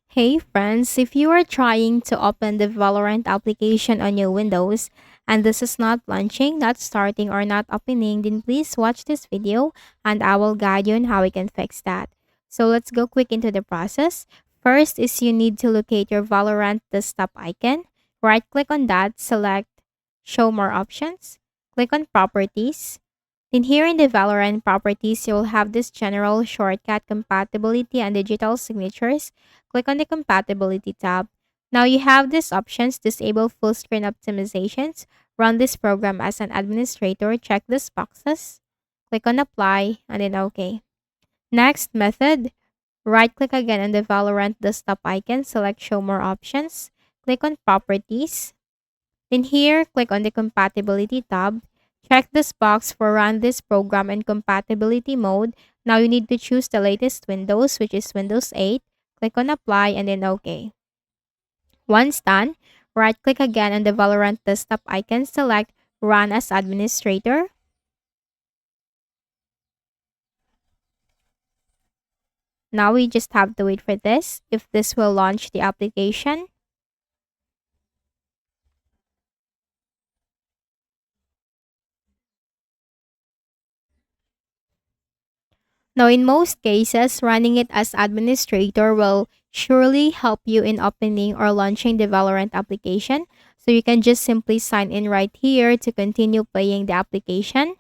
Hey friends, if you are trying to open the Valorant application on your Windows and this is not launching, not starting, or not opening, then please watch this video and I will guide you on how we can fix that. So let's go quick into the process. First is you need to locate your Valorant desktop icon. Right click on that, select Show More Options, click on Properties. Then here in the Valorant properties, you'll have this general shortcut compatibility and digital signatures. Click on the compatibility tab. Now you have these options: disable full screen optimizations, run this program as an administrator, check these boxes, click on apply, and then OK. Next method, right click again on the Valorant desktop icon, select show more options, click on properties, then here, click on the Compatibility tab. Check this box for Run this program in compatibility mode. Now you need to choose the latest Windows, which is Windows 8. Click on Apply and then OK. Once done, right-click again on the Valorant desktop icon, select Run as Administrator. Now we just have to wait for this, if this will launch the application. Now, in most cases, running it as administrator will surely help you in opening or launching the Valorant application. So you can just simply sign in right here to continue playing the application.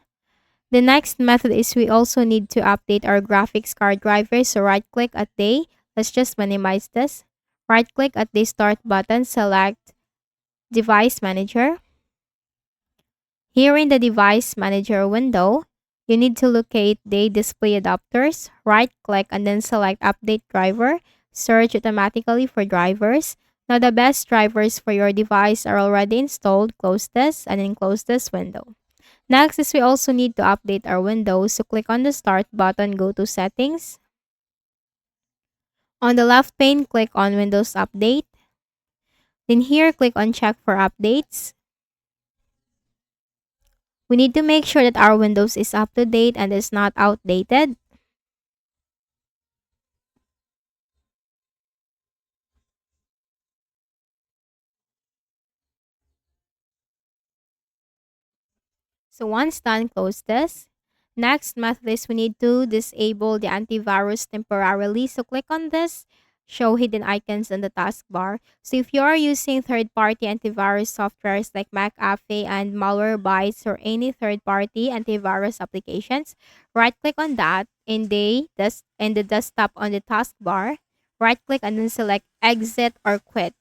The next method is we also need to update our graphics card driver. So right click at day. Let's just minimize this. Right click at the start button, select device manager. Here in the Device Manager window, you need to locate the display adapters, right-click and then select Update Driver. Search automatically for drivers. Now the best drivers for your device are already installed. Close this and then close this window. Next is we also need to update our Windows. So click on the Start button, go to Settings. On the left pane, click on Windows Update. Then here, click on Check for Updates. We need to make sure that our Windows is up to date and is not outdated. So once done, close this. Next method is we need to disable the antivirus temporarily. So click on this, show hidden icons on the taskbar. So if you are using third-party antivirus softwares like McAfee and Malwarebytes or any third-party antivirus applications, right-click on that in the desktop on the taskbar. Right-click and then select Exit or Quit.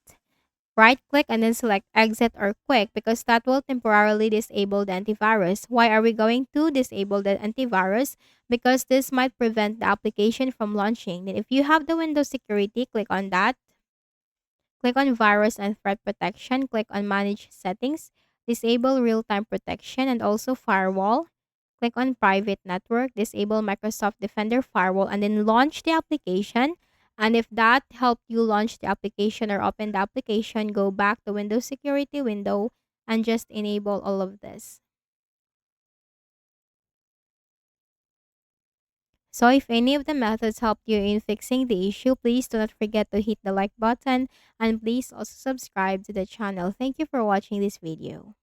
Right click and then select exit or quit because that will temporarily disable the antivirus. Why are we going to disable the antivirus? Because this might prevent the application from launching. Then if you have the Windows security, click on that. Click on virus and threat protection. Click on manage settings. Disable real-time protection and also firewall. Click on private network. Disable Microsoft Defender firewall and then launch the application. And if that helped you launch the application or open the application, go back to Windows Security window and just enable all of this. So if any of the methods helped you in fixing the issue, please do not forget to hit the like button and please also subscribe to the channel. Thank you for watching this video.